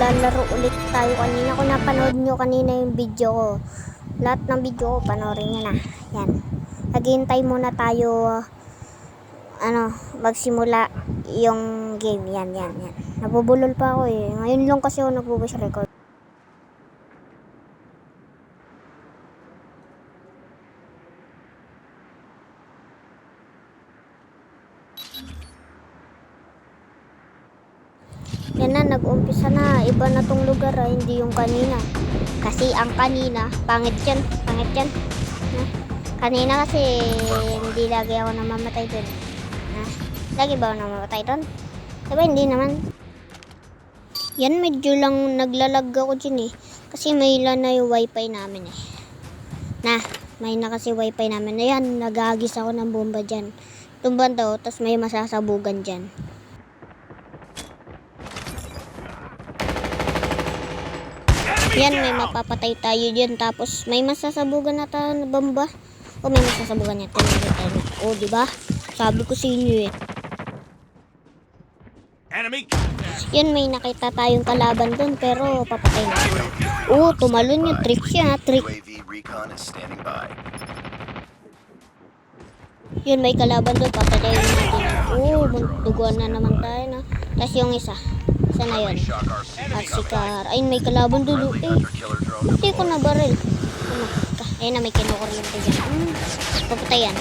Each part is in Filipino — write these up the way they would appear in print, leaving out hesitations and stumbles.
maglalaro ulit tayo kanina. Kung napanood nyo kanina yung video ko, lahat ng video ko panoorin nyo na. Yan, naghihintay muna tayo magsimula yung game. Yan. Nabubulol pa ako eh. Ngayon lang kasi ako nagbubush record. Yan na, nag-umpisa na. Iba na tong lugar hindi yung kanina. Kasi ang kanina, pangit yan. Kanina kasi hindi lagi ako namamatay dun. Lagi ba ako namamatay dun? Diba hindi naman? Yan, medyo lang naglalag ako dyan eh. Kasi may ilan na yung wifi namin eh. May na kasi wifi namin. Ayan, nagagis ako ng bomba dyan. Tumban daw, tapos may masasabugan dyan. Yan, may mapapatay tayo dyan. Tapos may masasabugan na tayo na bomba. O may masasabugan niya. O, diba? Sabi ko sa inyo eh. Yan, may nakita tayong kalaban dun. Pero papatay na. O, tumalon yung trick siya. Trick. Yun, may kalaban dun. Papatayin natin. O, duguan na naman tayo na. Tapos yung isa. Sana yun. Arsikar. Ay, may kalaban dulo eh. Hindi ko na baril. Ayun na, may kinukuryente dyan. Papatay yan.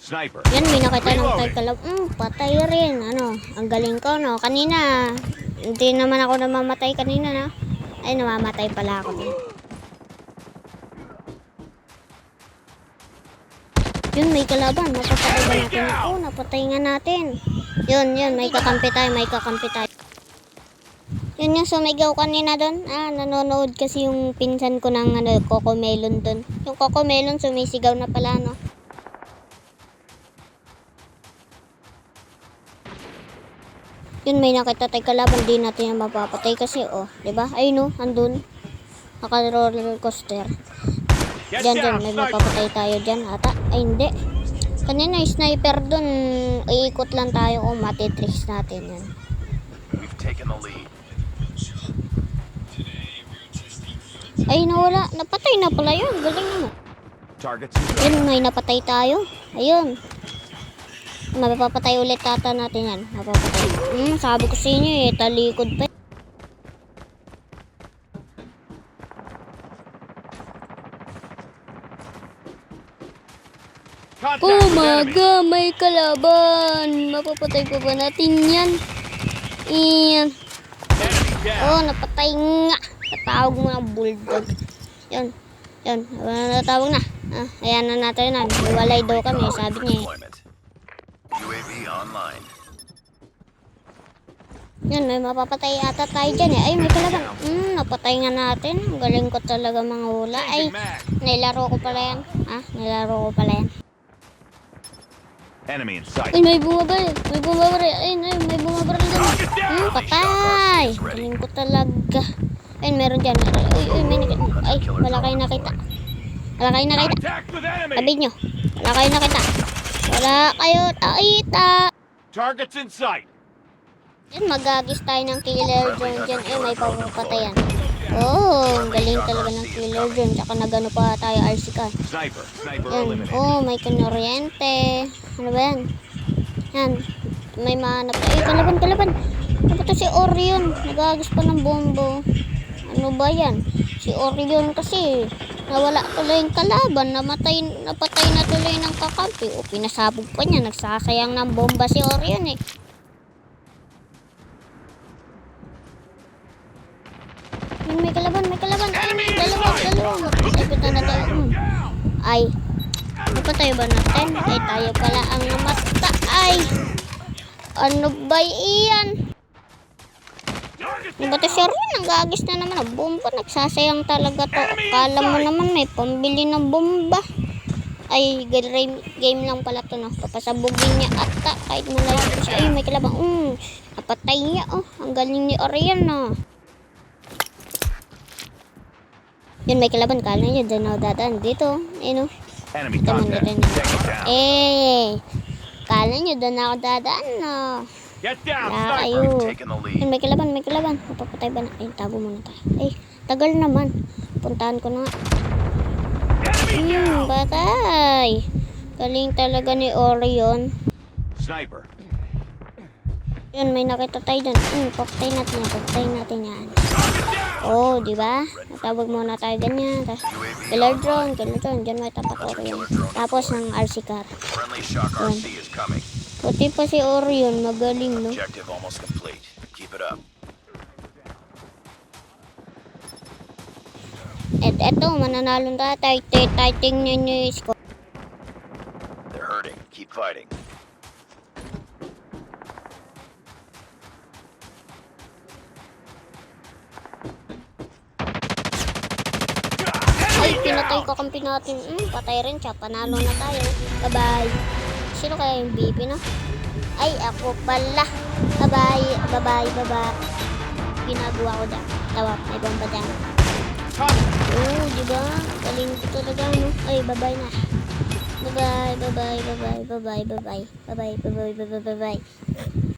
Sniper. Yan, may nakita ng tayo kalaban. Patay rin. Ang galing ko, no? Kanina, hindi naman ako namamatay kanina, no? Ay, namamatay pala ako din. Yun, may kalaban. Mapapatay ba natin? Oo, napatay nga natin. Yun, may kakampi tayo. Yun yung sumigaw kanina doon. Nanonood kasi yung pinsan ko ng Cocomelon doon. Yung Cocomelon sumisigaw na pala, no? Yun, may nakita tayo kalaban. Di natin yung mapapatay kasi, diba? Ayun, no? Andun. Naka-roller coaster. Diyan, may mapapatay tayo dyan ata. Ay, hindi. Kanina yung sniper dun. Iikot lang tayo kung matitricks natin yan. Ay, nawala. Napatay na pala yun. Galing naman. Yun, may napatay tayo. Ayun. Mapapatay ulit tata natin yan. Mapapatay. Sabi ko sa inyo eh. Talikod pa. Umaga, may kalaban. Mapapatay pa ba natin yan? Iyan. Napatay nga. Natawag mo ng bulldog. Yan. Natawag na. Ayan na natin na. Walay daw kami. Sabi niya. Yan, may mapapatay ata tayo dyan eh. Ay, may kalaban. Napatay nga natin. Galing ko talaga mga hula. Ay, nilaro ko pala yan. Enemy in sight. Ay, may bumabaril. Ay, may bumabaril dyan. Patay. Galing ko talaga. Ay, meron dyan. Ay, may nakita. Ay, wala kayo nakita. Sabi nyo. Wala kayo nakita. Targets in sight. Yan, magagis tayo ng killer drone dyan. Ay, may papatayan. Ang galing talaga ng killer drone. Tsaka nagano pa tayo, Arsikar. Sniper Yan. eliminated. May kuryente. Ano ba yan? Yan. May mahanap. Ay, kalaban. Ano to si Orion? Nagagis pa ng bombo. Ano ba yan? Si Orion kasi nawala tuloy yung kalaban. Napatay na tuloy ng kakampi. Pinasabog pa niya. Nagsasayang ng bomba si Orion eh. May kalaban. Ay, dalawa. Napitan na tayo. Ay, napatay ba natin? Ay, tayo pala ang namata. Ay, ano ba iyan? Diba to siya rin? Nag-aagis na naman ang bomba. Nagsasayang talaga to. Akala mo naman may pambili ng bomba. Ay, game lang pala to, no? Papasabugin niya ata. Kahit mula yun siya. Ay, may kalaban. Napatay niya, Ang galing ni Orion, no? Yun, may kalaban. Kala niya, dyan ako dadaan. Dito, Enemy contact. Take it down. Kala nyo, doon ako dadaan, no? Get down, Wala sniper! kayo. Taking the Ayun, lead. may kalaban, may kalaban. Mapapatay ba na? Ay, tago muna tayo. Ay, tagal naman. Puntahan ko na nga. Enemy down! Patay. Galing talaga ni Orion. Sniper. Yun, may nakita tayo dun. Pakatay natin yan. Pakatay natin yan. Oh, di ba? Natawag muna tayo ganyan. Killer drone, killer drone. Diyan may tapat Orion. Tapos ng RC car. Friendly Shock RC is coming. Puti pa si Orion. Magaling, no? Objective almost complete. Keep it up. At eto, mananalong tayo. Tingnan nyo yung score. They're hurting. Keep fighting. Ay, pinatay ko kampi natin. Patay rin siya. Panalo na tayo. Bye-bye. Sino kaya yung BP, no? Ay, ako pala. Bye-bye. Bye-bye. Bye-bye. Ginagawa ko dyan. Tawa. May bomba dyan. Oo, diba? Galing ko talaga, no? Ay, bye-bye na. Bye-bye. Bye-bye. Bye-bye. Bye-bye. Bye-bye. Bye-bye. Bye-bye. Bye-bye. Bye-bye.